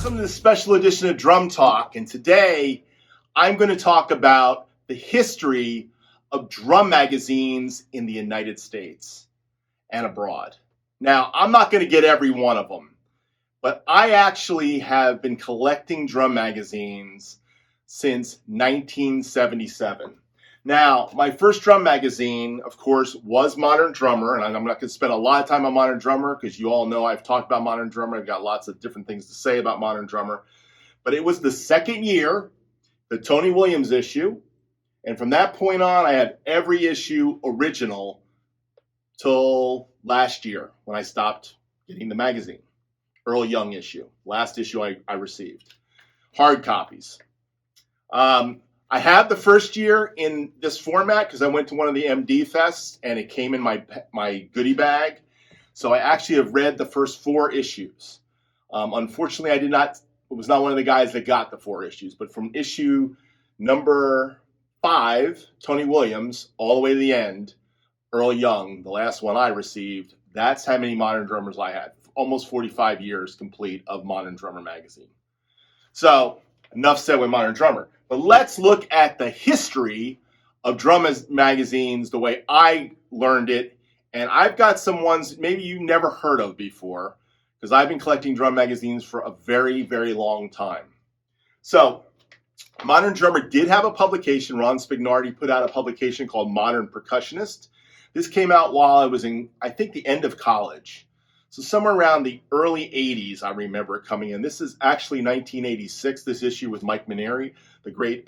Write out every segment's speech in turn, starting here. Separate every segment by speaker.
Speaker 1: Welcome to the special edition of Drum Talk, and today I'm going to talk about the history of drum magazines in the United States and abroad. Now, I'm not going to get every one of them, but I actually have been collecting drum magazines since 1977. Now, my first drum magazine, of course, was Modern Drummer, and I'm not going to spend a lot of time on Modern Drummer because you all know I've talked about Modern Drummer. I've got lots of different things to say about Modern Drummer. But it was the second year, the Tony Williams issue, and from that point on, I had every issue original till last year when I stopped getting the magazine. Earl Young issue, last issue I received. Hard copies. I had the first year in this format because I went to one of the MD fests and it came in my goodie bag. So I actually have read the first 4 issues. Unfortunately, I was not one of the guys that got the 4 issues, but from issue number 5, Tony Williams, all the way to the end, Earl Young, the last one I received, that's how many Modern Drummers I had. Almost 45 years complete of Modern Drummer magazine. So enough said with Modern Drummer. But let's look at the history of drum magazines the way I learned it. And I've got some ones maybe you've never heard of before because I've been collecting drum magazines for a very, very long time. So Modern Drummer did have a publication. Ron Spignardi put out a publication called Modern Percussionist. This came out while I was in, I think, the end of college. So somewhere around the early 80s, I remember it coming in. This is actually 1986, this issue with Mike Maneri, the great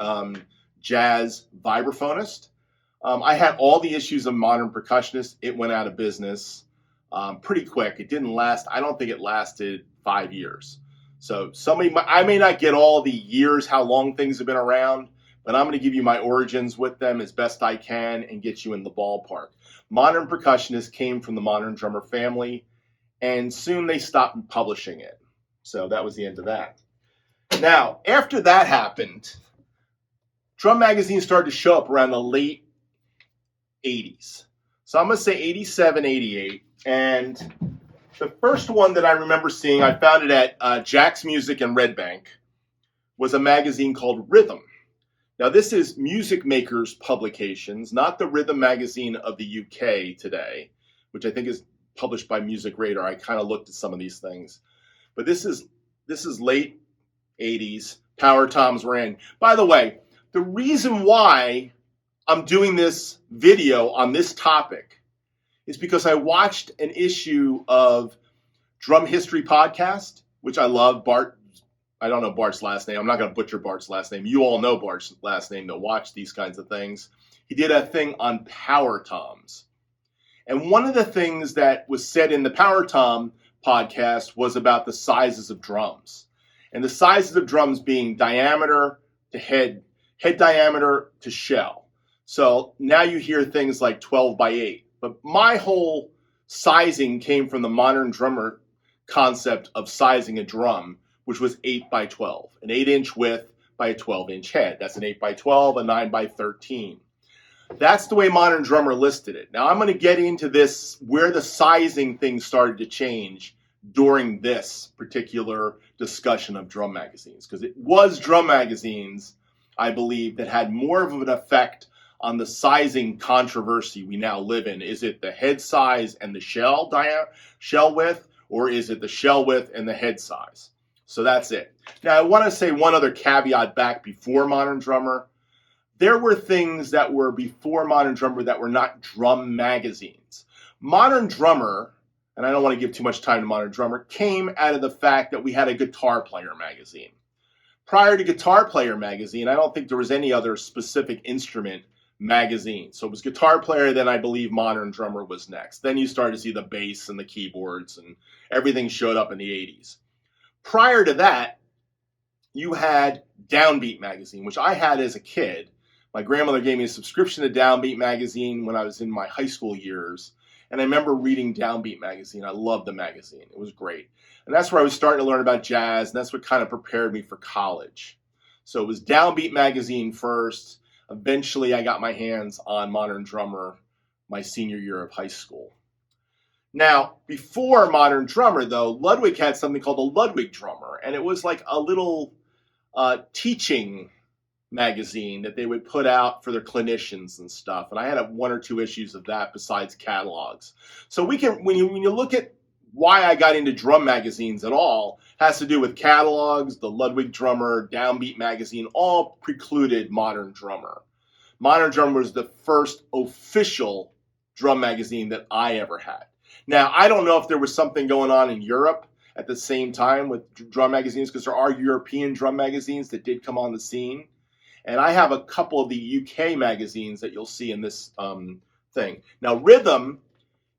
Speaker 1: jazz vibraphonist. I had all the issues of Modern Percussionist. It went out of business pretty quick. It didn't last. I don't think it lasted 5 years. So I may not get all the years, how long things have been around, but I'm going to give you my origins with them as best I can and get you in the ballpark. Modern Percussionist came from the Modern Drummer family, and soon they stopped publishing it. So that was the end of that. Now, after that happened, drum magazines started to show up around the late 80s. So I'm going to say 87, 88. And the first one that I remember seeing, I found it at Jack's Music in Red Bank, was a magazine called Rhythm. Now, this is Music Makers Publications, not the Rhythm magazine of the UK today, which I think is published by Music Radar. I kind of looked at some of these things. But this is late 80s. Power Toms were in. By the way, the reason why I'm doing this video on this topic is because I watched an issue of Drum History Podcast, which I love. Bart, I don't know Bart's last name. I'm not going to butcher Bart's last name. You all know Bart's last name that watch these kinds of things. He did a thing on Power Toms. And one of the things that was said in the Power Tom podcast was about the sizes of drums. And the sizes of drums being diameter to head diameter to shell. So now you hear things like 12 by 8. But my whole sizing came from the Modern Drummer concept of sizing a drum, which was 8 by 12. An 8-inch width by a 12-inch head. That's an 8 by 12, a 9 by 13. That's the way Modern Drummer listed it. Now, I'm going to get into this, where the sizing thing started to change during this particular discussion of drum magazines. Because it was drum magazines, I believe, that had more of an effect on the sizing controversy we now live in. Is it the head size and the shell width, or is it the shell width and the head size? So that's it. Now, I want to say one other caveat back before Modern Drummer. There were things that were before Modern Drummer that were not drum magazines. Modern Drummer, and I don't want to give too much time to Modern Drummer, came out of the fact that we had a Guitar Player magazine. Prior to Guitar Player magazine, I don't think there was any other specific instrument magazine. So it was Guitar Player, then I believe Modern Drummer was next. Then you started to see the bass and the keyboards, and everything showed up in the 80s. Prior to that, you had Downbeat magazine, which I had as a kid. My grandmother gave me a subscription to Downbeat magazine when I was in my high school years. And I remember reading Downbeat magazine. I loved the magazine. It was great. And that's where I was starting to learn about jazz. And that's what kind of prepared me for college. So it was Downbeat magazine first. Eventually, I got my hands on Modern Drummer my senior year of high school. Now, before Modern Drummer, though, Ludwig had something called the Ludwig Drummer, and it was like a little teaching magazine that they would put out for their clinicians and stuff. And I had one or two issues of that besides catalogs. So we can, when you look at why I got into drum magazines at all, has to do with catalogs. The Ludwig Drummer, Downbeat magazine, all precluded Modern Drummer. Modern Drummer was the first official drum magazine that I ever had. Now, I don't know if there was something going on in Europe at the same time with drum magazines, because there are European drum magazines that did come on the scene. And I have a couple of the UK magazines that you'll see in this thing. Now, Rhythm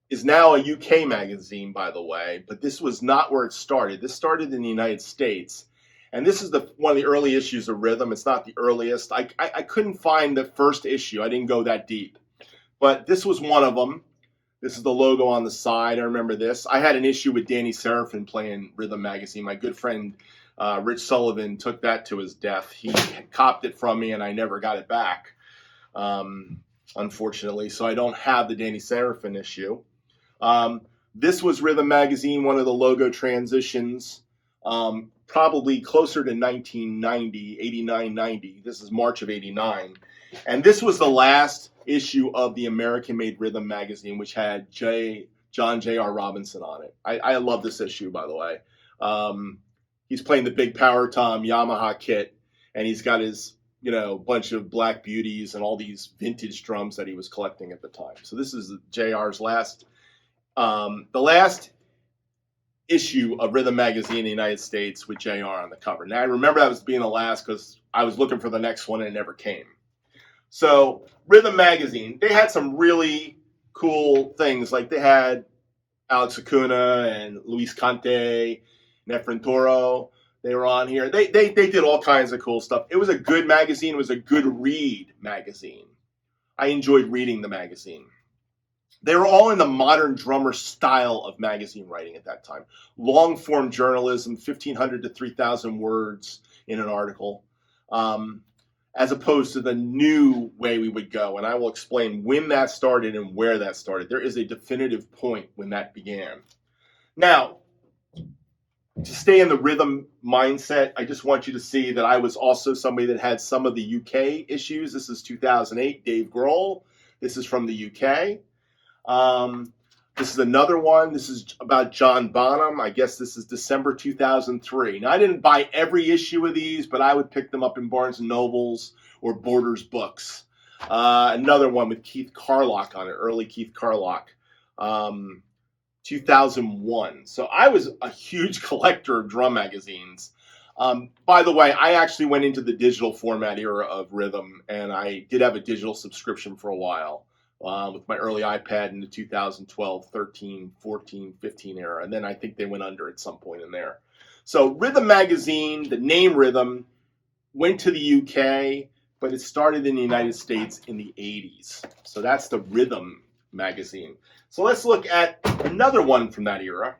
Speaker 1: is now a UK magazine, by the way, but this was not where it started. This started in the United States. And this is one of the early issues of Rhythm. It's not the earliest. I couldn't find the first issue. I didn't go that deep. But this was one of them. This is the logo on the side. I remember this. I had an issue with Danny Seraphin playing Rhythm magazine. My good friend Rich Sullivan took that to his death. He copped it from me, and I never got it back, unfortunately. So I don't have the Danny Seraphin issue. This was Rhythm magazine, one of the logo transitions, probably closer to 1990, 89, 90. This is March of 89. And this was the last issue of the American-made Rhythm magazine, which had John J.R. Robinson on it. I love this issue, by the way. He's playing the big Power Tom Yamaha kit, and he's got his, bunch of Black Beauties and all these vintage drums that he was collecting at the time. So this is JR's the last issue of Rhythm magazine in the United States with JR on the cover. Now, I remember that was being the last because I was looking for the next one and it never came. So Rhythm magazine, they had some really cool things. Like they had Alex Acuna and Luis Conte, Efren Toro. They were on here. They did all kinds of cool stuff. It was a good magazine. It was a good read magazine. I enjoyed reading the magazine. They were all in the Modern Drummer style of magazine writing at that time. Long-form journalism, 1,500 to 3,000 words in an article, as opposed to the new way we would go. And I will explain when that started and where that started. There is a definitive point when that began. Now, to stay in the rhythm mindset, I just want you to see that I was also somebody that had some of the UK issues. This is 2008, Dave Grohl. This is from the UK. This is another one. This is about John Bonham. I guess this is December 2003. Now, I didn't buy every issue of these, but I would pick them up in Barnes & Nobles or Borders Books. Another one with Keith Carlock on it, early Keith Carlock, 2001. So I was a huge collector of drum magazines. By the way, I actually went into the digital format era of Rhythm, and I did have a digital subscription for a while. With my early iPad in the 2012, 13, 14, 15 era. And then I think they went under at some point in there. So Rhythm magazine, the name Rhythm, went to the UK, but it started in the United States in the 80s. So that's the Rhythm magazine. So let's look at another one from that era.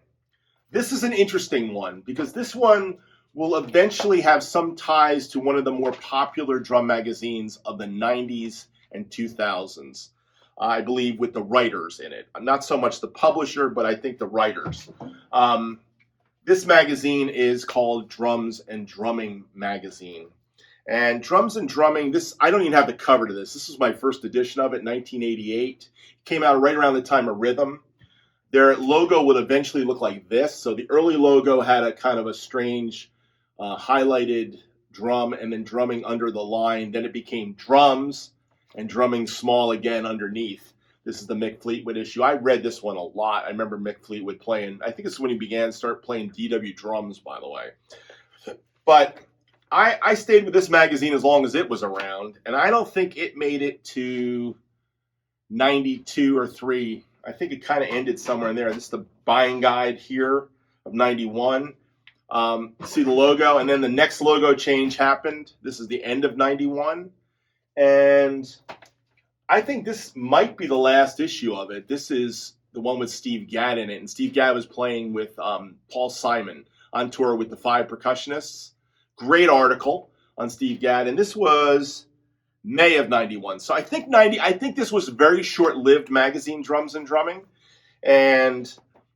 Speaker 1: This is an interesting one because this one will eventually have some ties to one of the more popular drum magazines of the 90s and 2000s. I believe with the writers in it. Not so much the publisher, but I think the writers. This magazine is called Drums and Drumming Magazine. And Drums and Drumming, this, I don't even have the cover to this. This is my first edition of it, 1988. It came out right around the time of Rhythm. Their logo would eventually look like this. So the early logo had a kind of a strange highlighted drum and then drumming under the line. Then it became drums and drumming small again underneath. This is the Mick Fleetwood issue. I read this one a lot. I remember Mick Fleetwood playing, I think this is when he began to start playing DW drums, by the way. But I stayed with this magazine as long as it was around, and I don't think it made it to 92 or 3. I think it kind of ended somewhere in there. This is the buying guide here of 91. See the logo, and then the next logo change happened. This is the end of 91. And I think this might be the last issue of it. This is the one with Steve Gadd in it. And Steve Gadd was playing with Paul Simon on tour with the Five Percussionists. Great article on Steve Gadd. And this was May of 91. So I think this was a very short-lived magazine, Drums and Drumming. And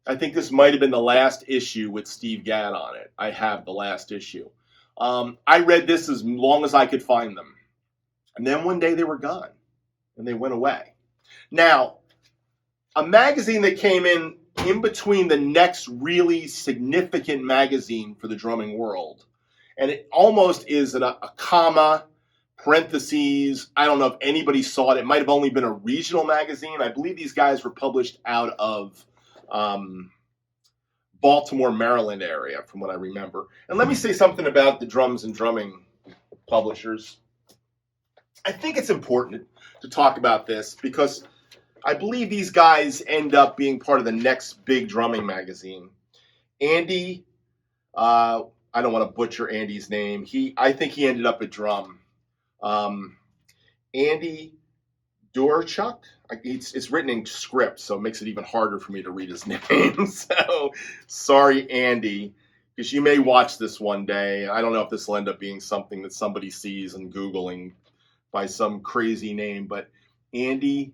Speaker 1: I think this might have been the last issue with Steve Gadd on it. I have the last issue. I read this as long as I could find them. And then one day they were gone and they went away. Now, a magazine that came in between the next really significant magazine for the drumming world, and it almost is a comma, parentheses. I don't know if anybody saw it. It might have only been a regional magazine. I believe these guys were published out of Baltimore, Maryland area, from what I remember. And let me say something about the drums and drumming publishers. I think it's important to talk about this because I believe these guys end up being part of the next big drumming magazine. Andy, I don't want to butcher Andy's name. I think he ended up at Drum. Andy Doerschuk. It's written in script, so it makes it even harder for me to read his name. So sorry, Andy, because you may watch this one day. I don't know if this will end up being something that somebody sees and Googling by some crazy name, but Andy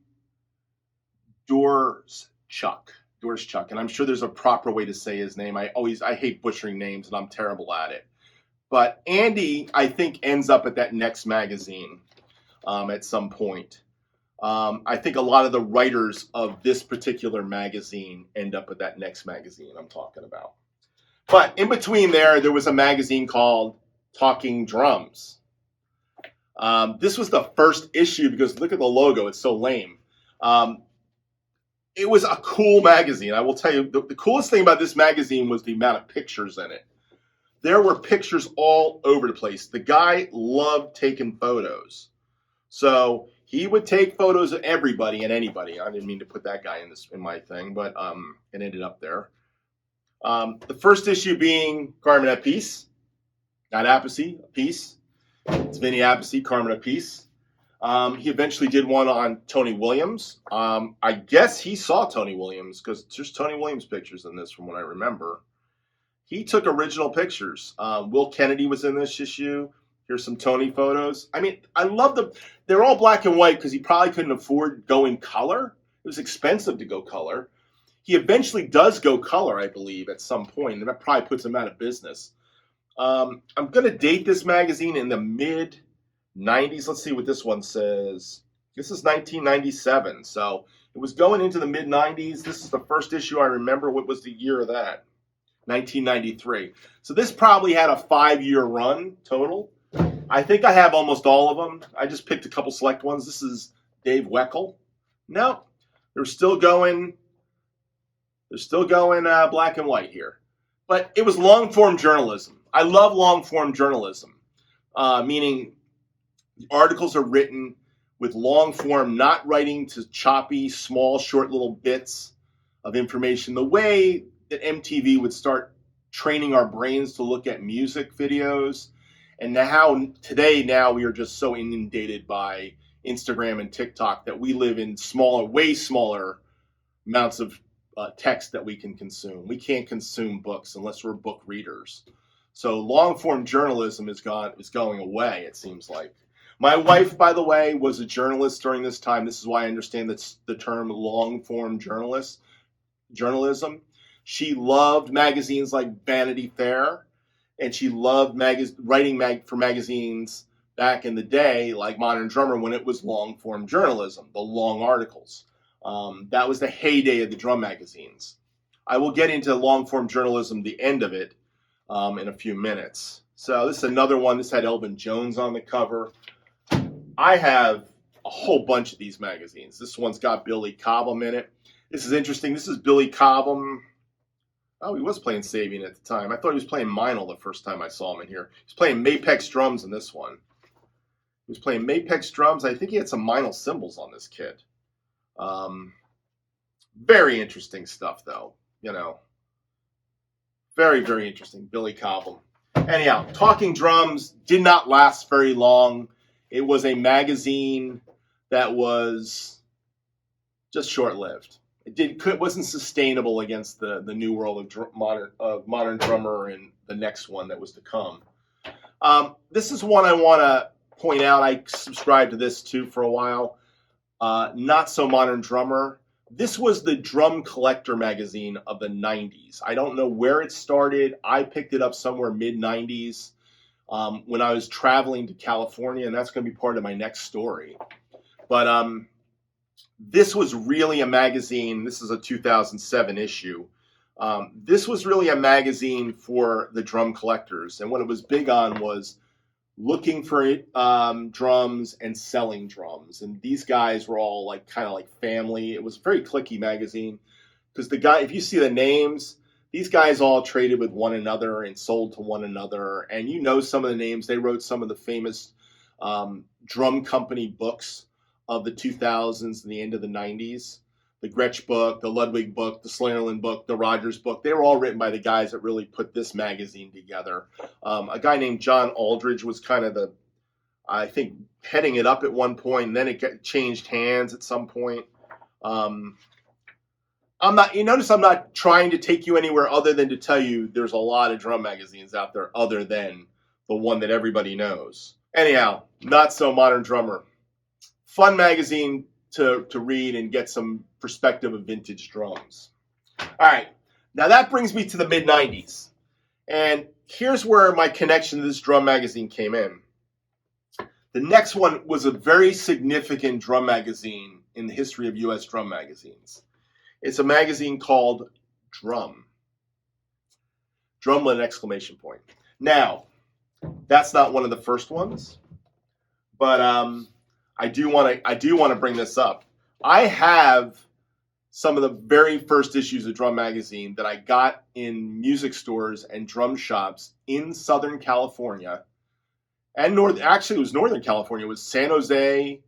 Speaker 1: Doerschuk, and I'm sure there's a proper way to say his name. I hate butchering names, and I'm terrible at it. But Andy, I think, ends up at that next magazine at some point. I think a lot of the writers of this particular magazine end up at that next magazine I'm talking about. But in between there was a magazine called Talking Drums. This was the first issue because look at the logo. It's so lame. It was a cool magazine. I will tell you, the coolest thing about this magazine was the amount of pictures in it. There were pictures all over the place. The guy loved taking photos. So he would take photos of everybody and anybody. I didn't mean to put that guy in my thing, but it ended up there. The first issue being Carmen at Peace. Not Appice, Peace. It's Vinny Appice, Carmen at Peace. He eventually did one on Tony Williams. I guess he saw Tony Williams because there's Tony Williams pictures in this from what I remember. He took original pictures. Will Kennedy was in this issue. Here's some Tony photos. I mean, I love them. They're all black and white because he probably couldn't afford going color. It was expensive to go color. He eventually does go color, I believe, at some point, and that probably puts him out of business. I'm going to date this magazine in the mid-90s. Let's see what this one says. This is 1997, so it was going into the mid-90s. This is the first issue I remember. What was the year of that? 1993. So this probably had a 5-year run total. I think I have almost all of them. I just picked a couple select ones. This is Dave Weckl. No, they're still going black and white here. But it was long-form journalism. I love long-form journalism, meaning the articles are written with long-form, not writing to choppy, small, short little bits of information. The way that MTV would start training our brains to look at music videos, and now we are just so inundated by Instagram and TikTok that we live in way smaller amounts of text that we can consume. We can't consume books unless we're book readers. So long-form journalism is going away, it seems like. My wife, by the way, was a journalist during this time. This is why I understand the term long-form journalism. She loved magazines like Vanity Fair, and she loved writing for magazines back in the day, like Modern Drummer, when it was long-form journalism, the long articles. That was the heyday of the drum magazines. I will get into long-form journalism, the end of it, in a few minutes. So this is another one. This had Elvin Jones on the cover. I have a whole bunch of these magazines. This one's got Billy Cobham in it. This is interesting. This is Billy Cobham. Oh, he was playing Sabian at the time. I thought he was playing Meinl the first time I saw him in here. He's playing Mapex drums in this one. He was playing Mapex drums. I think he had some Meinl cymbals on this kit. Very interesting stuff, though. You know, very, very interesting. Billy Cobham. Anyhow, Talking Drums did not last very long. It was a magazine that was just short-lived. It wasn't sustainable against the new world of modern drummer and the next one that was to come. This is one I want to point out. I subscribed to this too for a while. Not So Modern Drummer. This was the drum collector magazine of the 90s. I don't know where it started. I picked it up somewhere mid-90s when I was traveling to California, and that's going to be part of my next story. But this was really a magazine. This is a 2007 issue. This was really a magazine for the drum collectors, and what it was big on was looking for drums and selling drums. And these guys were all like kind of like family. It was a very cliquey magazine because the guy, if you see the names, these guys all traded with one another and sold to one another. And you know some of the names. They wrote some of the famous drum company books of the 2000s and the end of the 90s. The Gretsch book, the Ludwig book, the Slingerland book, the Rogers book. They were all written by the guys that really put this magazine together. A guy named John Aldridge was kind of I think, heading it up at one point, and then it changed hands at some point. You notice I'm not trying to take you anywhere other than to tell you there's a lot of drum magazines out there other than the one that everybody knows. Anyhow, Not So Modern Drummer. Fun magazine to read and get some perspective of vintage drums. All right, now that brings me to the mid-90s. And here's where my connection to this drum magazine came in. The next one was a very significant drum magazine in the history of U.S. drum magazines. It's a magazine called Drum. Drum with an exclamation point. Now, that's not one of the first ones, but I do want to bring this up. I have some of the very first issues of Drum magazine that I got in music stores and drum shops in Southern California, and actually it was Northern California. It was San Jose.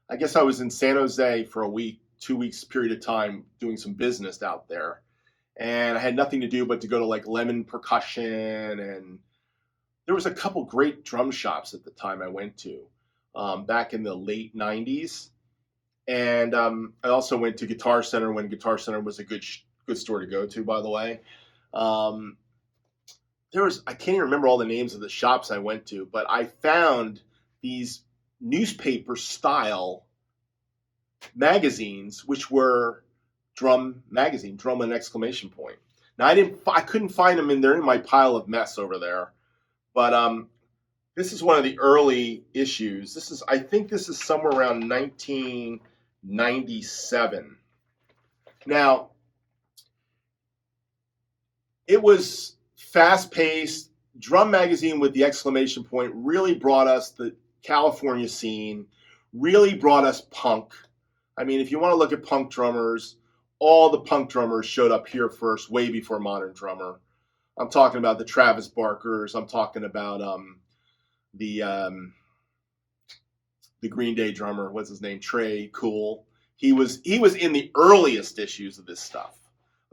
Speaker 1: I guess I was in San Jose for a week, 2 weeks period of time doing some business out there, and I had nothing to do but to go to like Lemon Percussion, and there was a couple great drum shops at the time I went to. Back in the late 90s. And I also went to Guitar Center when Guitar Center was a good store to go to, by the way. I can't even remember all the names of the shops I went to, but I found these newspaper style magazines, which were Drum magazine, Drum with an exclamation point. Now I couldn't find them they're in my pile of mess over there, but this is one of the early issues. I think this is somewhere around 1997. Now, it was fast-paced. Drum magazine with the exclamation point really brought us the California scene, really brought us punk. I mean, if you want to look at punk drummers, all the punk drummers showed up here first, way before Modern Drummer. I'm talking about the Travis Barkers. I'm talking about the Green Day drummer, what's his name? Trey Cool. He was in the earliest issues of this stuff.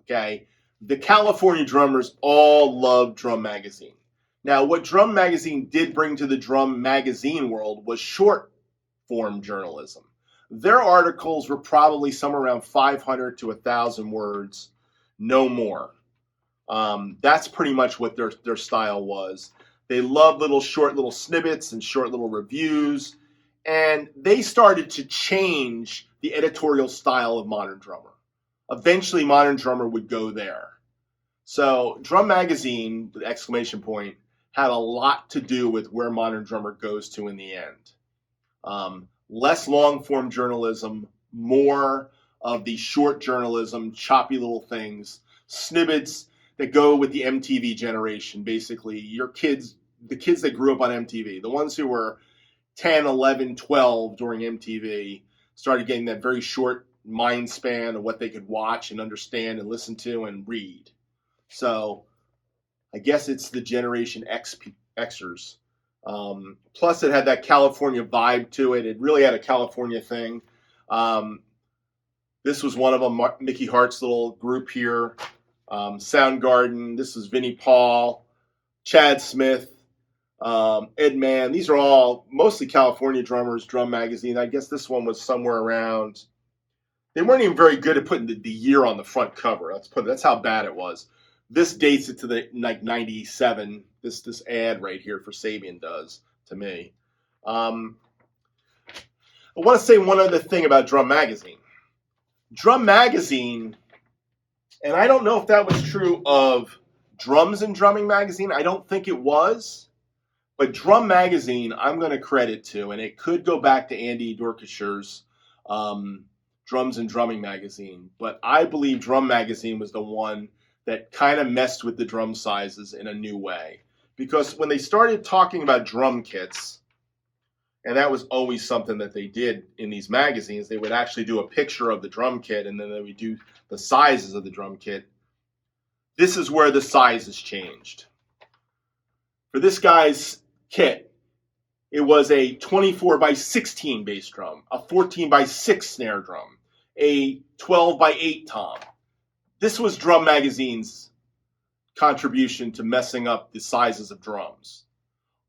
Speaker 1: Okay, the California drummers all loved Drum magazine. Now, what Drum magazine did bring to the drum magazine world was short form journalism. Their articles were probably somewhere around 500 to 1,000 words, no more. That's pretty much what their style was. They loved short little snippets and short little reviews. And they started to change the editorial style of Modern Drummer. Eventually, Modern Drummer would go there. So Drum magazine, with exclamation point, had a lot to do with where Modern Drummer goes to in the end. Less long-form journalism, more of the short journalism, choppy little things, snippets that go with the MTV generation. Basically, the kids that grew up on MTV, the ones who were 10, 11, 12 during MTV, started getting that very short mind span of what they could watch and understand and listen to and read. So I guess it's the Generation Xers. Plus, it had that California vibe to it. It really had a California thing. This was one of them, Mickey Hart's little group here. Soundgarden. This is Vinnie Paul, Chad Smith, Ed Mann. These are all mostly California drummers, Drum magazine. I guess this one was somewhere around. They weren't even very good at putting the year on the front cover. That's how bad it was. This dates it to the 97. This ad right here for Sabian does to me. I want to say one other thing about Drum magazine. Drum Magazine, and I don't know if that was true of Drums and Drumming Magazine. I don't think it was. But Drum Magazine, I'm going to credit to, and it could go back to Andy Doerschuk's Drums and Drumming Magazine. But I believe Drum Magazine was the one that kind of messed with the drum sizes in a new way. Because when they started talking about drum kits, and that was always something that they did in these magazines, they would actually do a picture of the drum kit, and then they would do the sizes of the drum kit. This is where the sizes changed. For this guy's kit, it was a 24 by 16 bass drum, a 14 by 6 snare drum, a 12 by 8 tom. This was Drum Magazine's contribution to messing up the sizes of drums.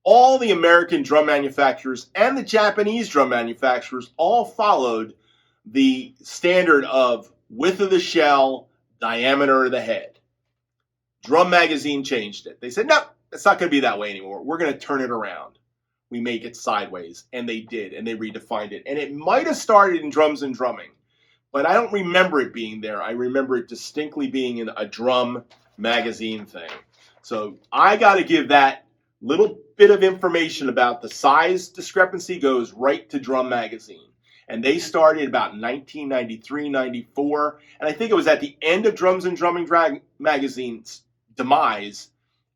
Speaker 1: All the American drum manufacturers and the Japanese drum manufacturers all followed the standard of width of the shell, diameter of the head. Drum Magazine changed it. They said, no, it's not going to be that way anymore. We're going to turn it around. We make it sideways. And they did, and they redefined it. And it might have started in Drums and Drumming, but I don't remember it being there. I remember it distinctly being in a Drum Magazine thing. So I got to give that little bit of information about the size discrepancy goes right to Drum Magazine. And they started about 1993, 94. And I think it was at the end of Drums and Drumming Magazine's demise,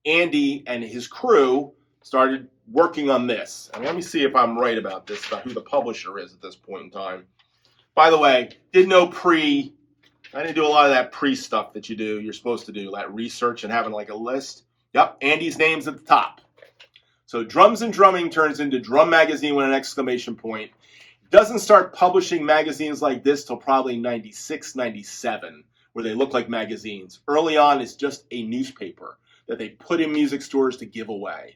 Speaker 1: Andy and his crew started working on this. And let me see if I'm right about this, about who the publisher is at this point in time. By the way, I didn't do a lot of that pre-stuff that you're supposed to do, that research and having like a list. Yep, Andy's name's at the top. So Drums and Drumming turns into Drum Magazine with an exclamation point. It doesn't start publishing magazines like this till probably 96, 97, where they look like magazines. Early on, it's just a newspaper that they put in music stores to give away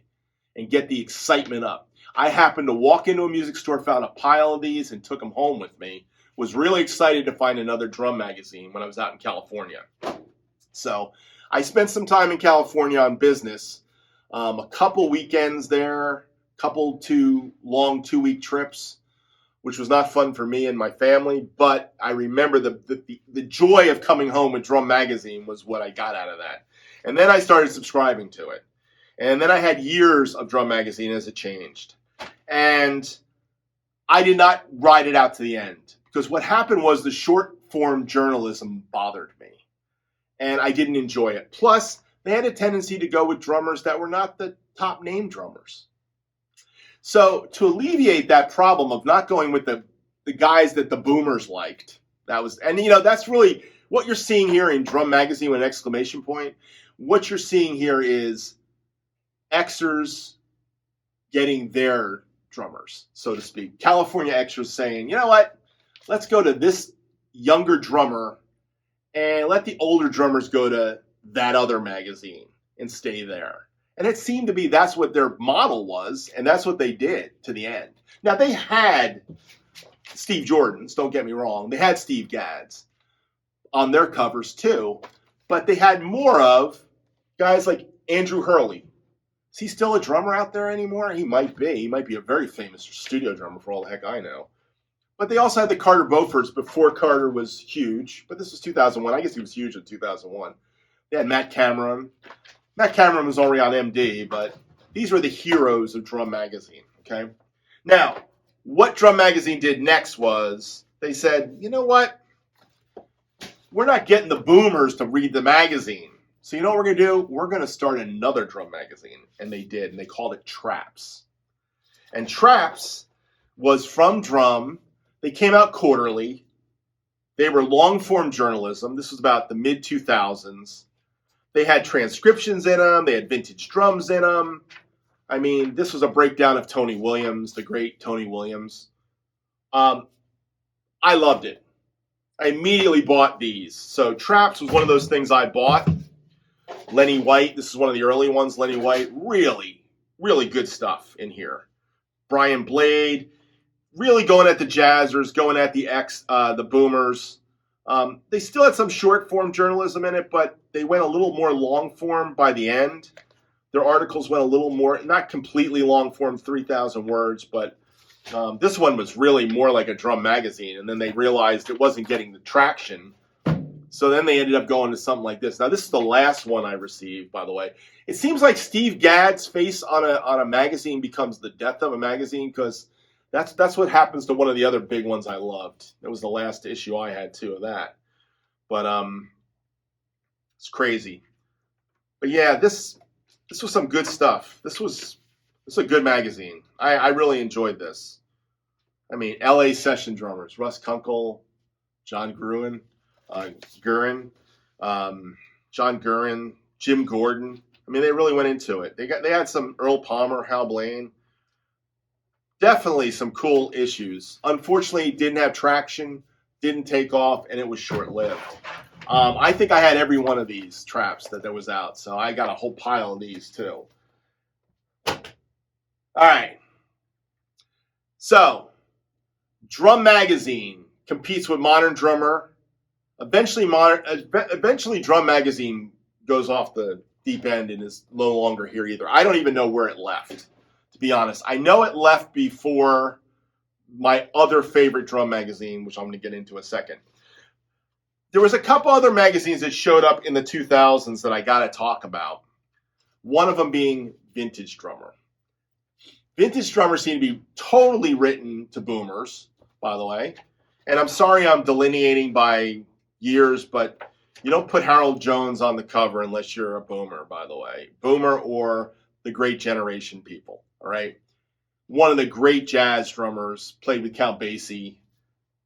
Speaker 1: and get the excitement up. I happened to walk into a music store, found a pile of these, and took them home with me. Was really excited to find another drum magazine when I was out in California. So I spent some time in California on business, a couple weekends there, couple long 2-week trips, which was not fun for me and my family. But I remember the joy of coming home with Drum Magazine was what I got out of that. And then I started subscribing to it. And then I had years of Drum Magazine as it changed. And I did not ride it out to the end. Because what happened was the short-form journalism bothered me. And I didn't enjoy it. Plus, they had a tendency to go with drummers that were not the top-name drummers. So to alleviate that problem of not going with the guys that the boomers liked, that's really what you're seeing here in Drum Magazine with an exclamation point. What you're seeing here is Xers getting their drummers, so to speak. California Xers saying, you know what? Let's go to this younger drummer and let the older drummers go to that other magazine and stay there. And it seemed to be that's what their model was, and that's what they did to the end. Now, they had Steve Jordans, don't get me wrong. They had Steve Gadds on their covers too, but they had more of guys like Andrew Hurley. Is he still a drummer out there anymore? He might be. He might be a very famous studio drummer for all the heck I know. But they also had the Carter Beauforts before Carter was huge. But this was 2001. I guess he was huge in 2001. They had Matt Cameron. Matt Cameron was already on MD, but these were the heroes of Drum Magazine. Okay. Now, what Drum Magazine did next was they said, you know what? We're not getting the boomers to read the magazine. So you know what we're going to do? We're going to start another drum magazine. And they did. And they called it Traps. And Traps was from Drum. They came out quarterly. They were long-form journalism. This was about the mid-2000s. They had transcriptions in them. They had vintage drums in them. I mean, this was a breakdown of Tony Williams, the great Tony Williams. I loved it. I immediately bought these. So Traps was one of those things I bought. Lenny White, this is one of the early ones. Lenny White, really, really good stuff in here. Brian Blade, really going at the jazzers, going at the boomers. They still had some short form journalism in it, but they went a little more long form by the end. Their articles went a little more, not completely long form, 3,000 words, but This one was really more like a drum magazine, and then they realized it wasn't getting the traction. So then they ended up going to something like this. Now, this is the last one I received, by the way. It seems like Steve Gadd's face on a magazine becomes the death of a magazine, because that's what happens to one of the other big ones I loved. It was the last issue I had, too, of that. But it's crazy. But yeah, this was some good stuff. This was a good magazine. I really enjoyed this. I mean, L.A. session drummers, Russ Kunkel, John Gurin, John Gurin, Jim Gordon. I mean, they really went into it. They had some Earl Palmer, Hal Blaine. Definitely some cool issues. Unfortunately, didn't have traction, didn't take off, and it was short-lived. I think I had every one of these traps that was out, so I got a whole pile of these too. All right. So, Drum Magazine competes with Modern Drummer. Eventually, Drum Magazine goes off the deep end and is no longer here either. I don't even know where it left, to be honest. I know it left before my other favorite drum magazine, which I'm going to get into in a second. There was a couple other magazines that showed up in the 2000s that I got to talk about. One of them being Vintage Drummer. Vintage Drummer seemed to be totally written to boomers, by the way. And I'm sorry I'm delineating by years, but you don't put Harold Jones on the cover unless you're a boomer, by the way. Boomer or the Great Generation people, all right? One of the great jazz drummers, played with Count Basie.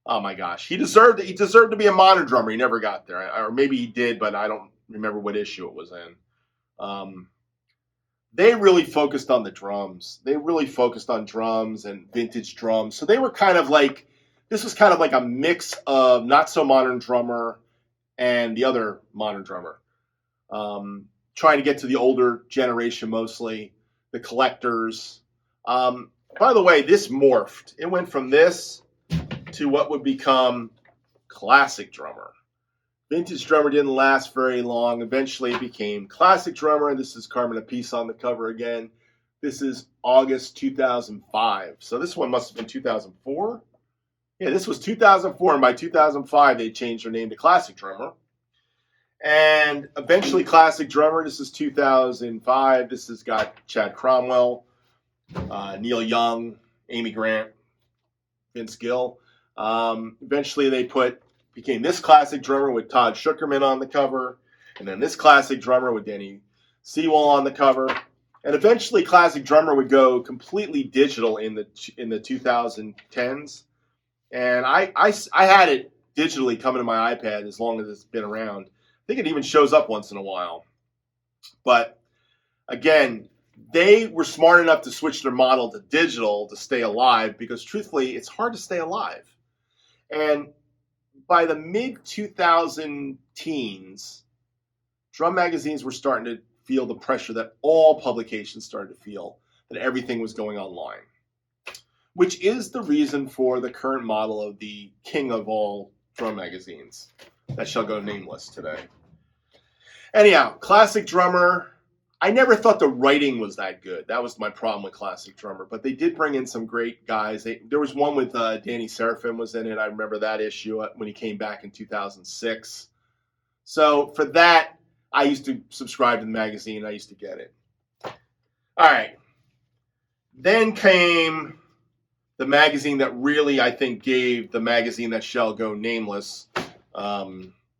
Speaker 1: Oh my gosh, he deserved to be a modern drummer. He never got there, or maybe he did, but I don't remember what issue it was in. They really focused on the drums. They really focused on drums and vintage drums. So they were kind of like, this was kind of like a mix of Not So Modern Drummer and the other modern drummer. Trying to get to the older generation mostly, the collectors. By the way, this morphed. It went from this to what would become Classic Drummer. Vintage Drummer didn't last very long. Eventually it became Classic Drummer. This is Carmen Appice on the cover again. This is August 2005. So this one must have been 2004. Yeah, this was 2004, and by 2005 they changed their name to Classic Drummer. And eventually Classic Drummer, this is 2005. This has got Chad Cromwell, Neil Young, Amy Grant, Vince Gill. Eventually they became this Classic Drummer with Todd Schuckerman on the cover, and then this Classic Drummer with Denny Sewell on the cover. And eventually Classic Drummer would go completely digital in the 2010s. And I had it digitally coming to my iPad as long as it's been around. I think it even shows up once in a while. But again, they were smart enough to switch their model to digital to stay alive, because truthfully, it's hard to stay alive. And by the mid-2000 teens, drum magazines were starting to feel the pressure that all publications started to feel, that everything was going online, which is the reason for the current model of the king of all drum magazines that shall go nameless today. Anyhow, Classic Drummer, I never thought the writing was that good. That was my problem with Classic Drummer, but they did bring in some great guys. There was one with Danny Seraphim was in it. I remember that issue when he came back in 2006. So for that, I used to subscribe to the magazine. I used to get it. All right. Then came the magazine that really, I think, gave the magazine that shall go nameless a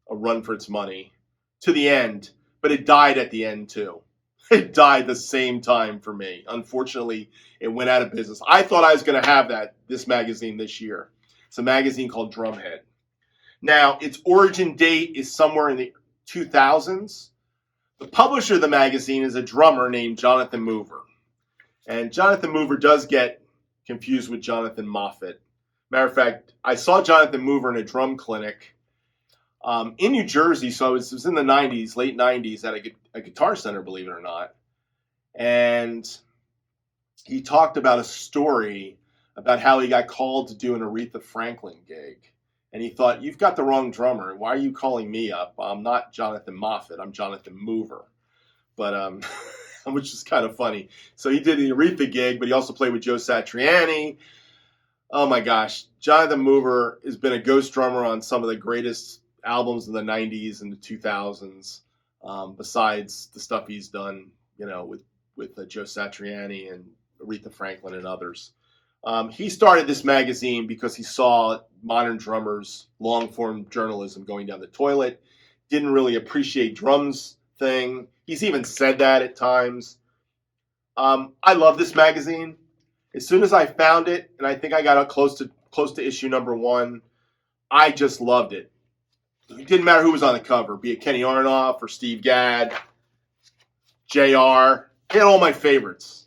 Speaker 1: run for its money to the end, but it died at the end too. It died the same time for me. Unfortunately, it went out of business. I thought I was going to have this magazine this year. It's a magazine called Drumhead. Now, its origin date is somewhere in the 2000s. The publisher of the magazine is a drummer named Jonathan Mover. And Jonathan Mover does get confused with Jonathan Moffett. Matter of fact, I saw Jonathan Mover in a drum clinic in New Jersey. So it was in the 90s, late 90s, at a Guitar Center, believe it or not. And he talked about a story about how he got called to do an Aretha Franklin gig. And he thought, you've got the wrong drummer. Why are you calling me up? I'm not Jonathan Moffett. I'm Jonathan Mover. But which is kind of funny. So he did the Aretha gig, but he also played with Joe Satriani. Oh my gosh, Jonathan Mover has been a ghost drummer on some of the greatest albums in the '90s and the 2000s. Besides the stuff he's done, with Joe Satriani and Aretha Franklin and others. He started this magazine because he saw modern drummers, long-form journalism going down the toilet. Didn't really appreciate drums thing. He's even said that at times. I love this magazine. As soon as I found it, and I think I got close to issue number 1, I just loved it. It didn't matter who was on the cover, be it Kenny Aronoff or Steve Gadd, JR. They had all my favorites.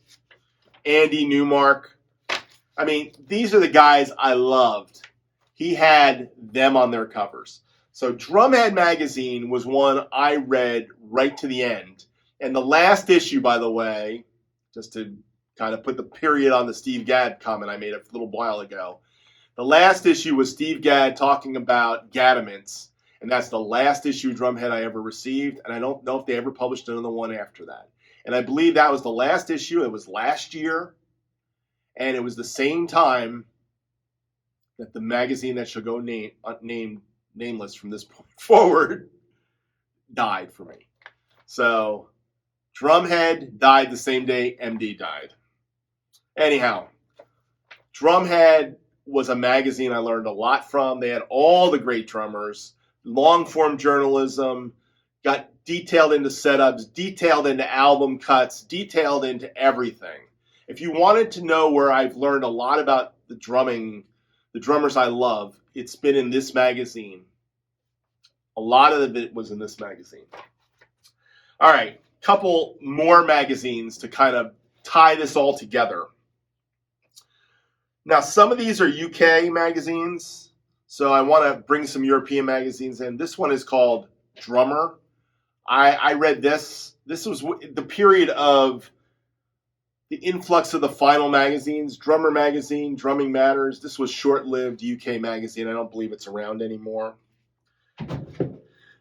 Speaker 1: Andy Newmark. I mean, these are the guys I loved. He had them on their covers. So Drumhead magazine was one I read right to the end. And the last issue, by the way, just to kind of put the period on the Steve Gadd comment I made a little while ago, the last issue was Steve Gadd talking about Gaddaments. And that's the last issue of Drumhead I ever received. And I don't know if they ever published another one after that. And I believe that was the last issue. It was last year. And it was the same time that the magazine that shall go nameless from this point forward died for me. So Drumhead died the same day MD died. Anyhow, Drumhead was a magazine I learned a lot from. They had all the great drummers, long-form journalism, got detailed into setups, detailed into album cuts, detailed into everything. If you wanted to know where I've learned a lot about the drummers I love, it's been in this magazine. A lot of it was in this magazine. All right, couple more magazines to kind of tie this all together. Now, some of these are UK magazines, so I want to bring some European magazines in. This one is called Drummer. I read this. This was the period of the influx of the final magazines. Drummer magazine, Drumming Matters. This was short-lived UK magazine. I don't believe it's around anymore.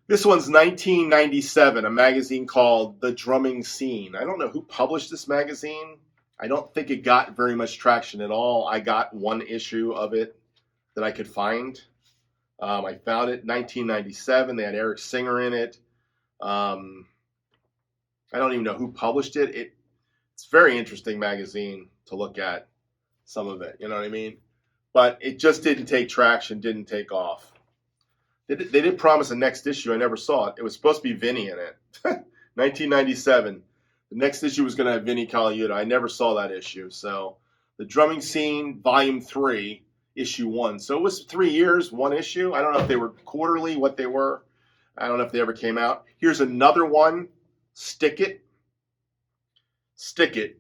Speaker 1: This one's 1997, a magazine called The Drumming Scene. I don't know who published this magazine. I don't think it got very much traction at all. I got one issue of it that I could find. I found it in 1997. They had Eric Singer in it. I don't even know who published it. It's a very interesting magazine to look at, some of it, you know what I mean? But it just didn't take traction, didn't take off. They did promise a next issue. I never saw it. It was supposed to be Vinny in it. 1997. The next issue was going to have Vinny Colaiuta. I never saw that issue. So The Drumming Scene, Volume 3, Issue 1. So it was 3 years, one issue. I don't know if they were quarterly, what they were. I don't know if they ever came out. Here's another one, Stick It. Stick It.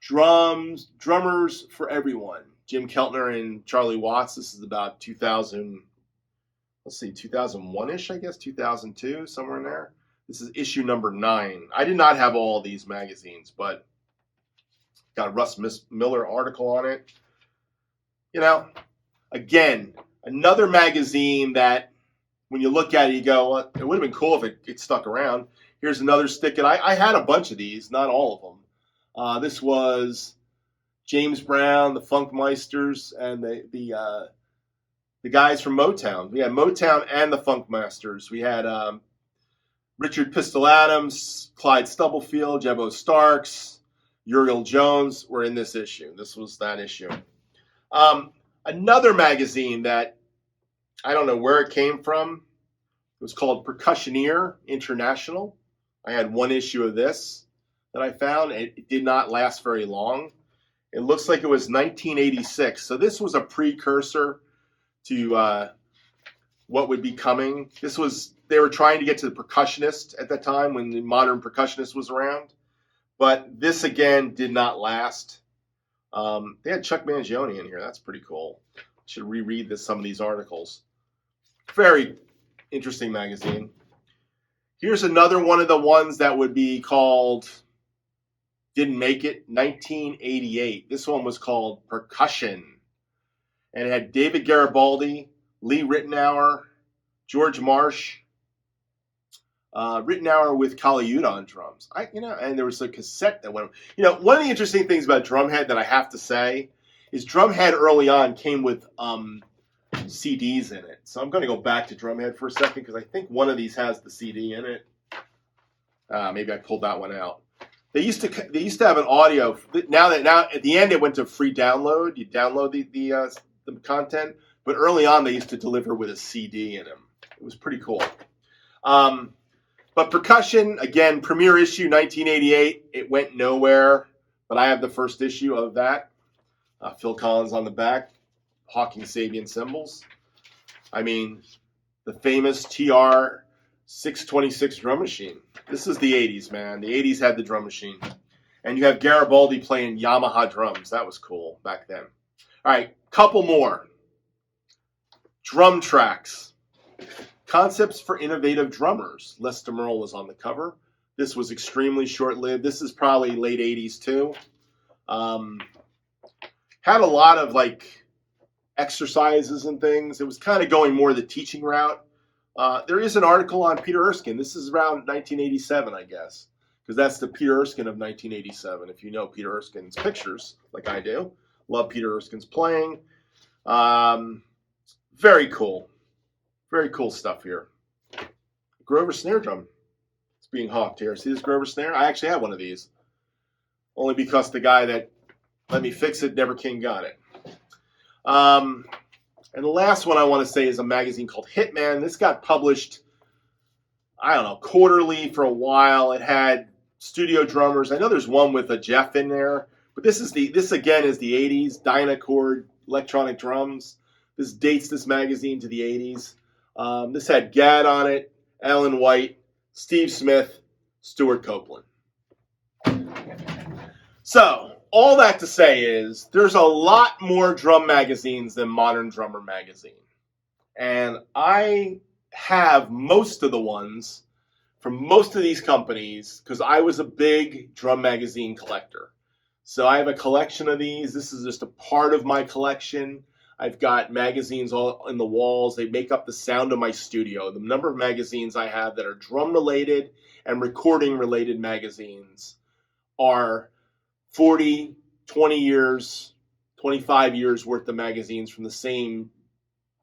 Speaker 1: Drummers for Everyone. Jim Keltner and Charlie Watts. This is about 2001-ish, I guess, 2002, somewhere in there. This is issue number 9. I did not have all these magazines, but got a Russ Miller article on it. You know, again, another magazine that when you look at it, you go, well, it would have been cool if it stuck around. Here's another Stick It. I had a bunch of these, not all of them. This was James Brown, the Funkmeisters, and the guys from Motown. We had Motown and the Funkmeisters. We had Richard Pistol Adams, Clyde Stubblefield, Jebo Starks, Uriel Jones were in this issue. This was that issue. Another magazine that I don't know where it came from. It was called Percussionist International. I had one issue of this that I found. It did not last very long. It looks like it was 1986. So this was a precursor to what would be coming. They were trying to get to the Percussionist at that time when the modern Percussionist was around. But this, again, did not last. They had Chuck Mangione in here. That's pretty cool. I should reread some of these articles. Very interesting magazine. Here's another one of the ones that would be called, didn't make it, 1988. This one was called Percussion. And it had David Garibaldi, Lee Ritenour, George Marsh, Ritenour with Colaiuta on drums. And there was a cassette that went. One of the interesting things about Drumhead that I have to say is Drumhead early on came with CDs in it. So I'm going to go back to Drumhead for a second because I think one of these has the CD in it. Maybe I pulled that one out. They used to have an audio. Now at the end it went to free download. You download the content, but early on they used to deliver with a CD in them. It was pretty cool. But percussion, again, premiere issue 1988. It went nowhere, but I have the first issue of that. Phil Collins on the back, Hawking Sabian cymbals. I mean, the famous TR 626 drum machine. This is the 80s, man. The 80s had the drum machine. And you have Garibaldi playing Yamaha drums. That was cool back then. All right, couple more. Drum tracks. Concepts for Innovative Drummers. Lester Merle was on the cover. This was extremely short-lived. This is probably late 80s too. Had a lot of like exercises and things. It was kind of going more the teaching route. There is an article on Peter Erskine. This is around 1987, I guess, because that's the Peter Erskine of 1987. If you know Peter Erskine's pictures, like I do, love Peter Erskine's playing. Very cool. Very cool stuff here. Grover snare drum. It's being hawked here. See this Grover snare? I actually have one of these. Only because the guy that let me fix it never came got it. And the last one I want to say is a magazine called Hitman. This got published, I don't know, quarterly for a while. It had studio drummers. I know there's one with a Jeff in there, but this again is the 80s, Dynacord electronic drums. This dates this magazine to the 80s. This had Gadd on it, Alan White, Steve Smith, Stuart Copeland. So, all that to say is, there's a lot more drum magazines than Modern Drummer magazine. And I have most of the ones from most of these companies because I was a big drum magazine collector. So I have a collection of these. This is just a part of my collection. I've got magazines all in the walls. They make up the sound of my studio. The number of magazines I have that are drum-related and recording-related magazines are 40, 20 years, 25 years worth of magazines from the same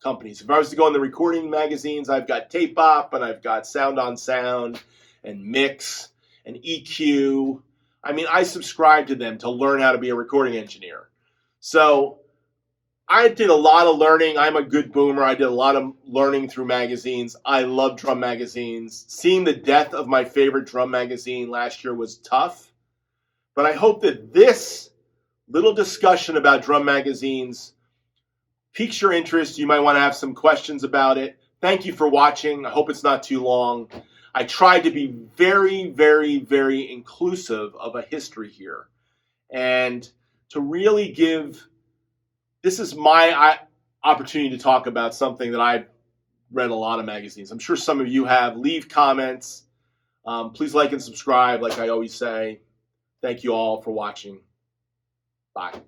Speaker 1: companies. If I was to go in the recording magazines, I've got Tape Op, and I've got Sound on Sound, and Mix, and EQ. I mean, I subscribe to them to learn how to be a recording engineer. So I did a lot of learning. I'm a good boomer. I did a lot of learning through magazines. I love drum magazines. Seeing the death of my favorite drum magazine last year was tough. But I hope that this little discussion about drum magazines piques your interest. You might want to have some questions about it. Thank you for watching. I hope it's not too long. I tried to be very, very, very inclusive of a history here. And to really give, this is my opportunity to talk about something that I've read a lot of magazines. I'm sure some of you have. Leave comments. Please like and subscribe, like I always say. Thank you all for watching. Bye.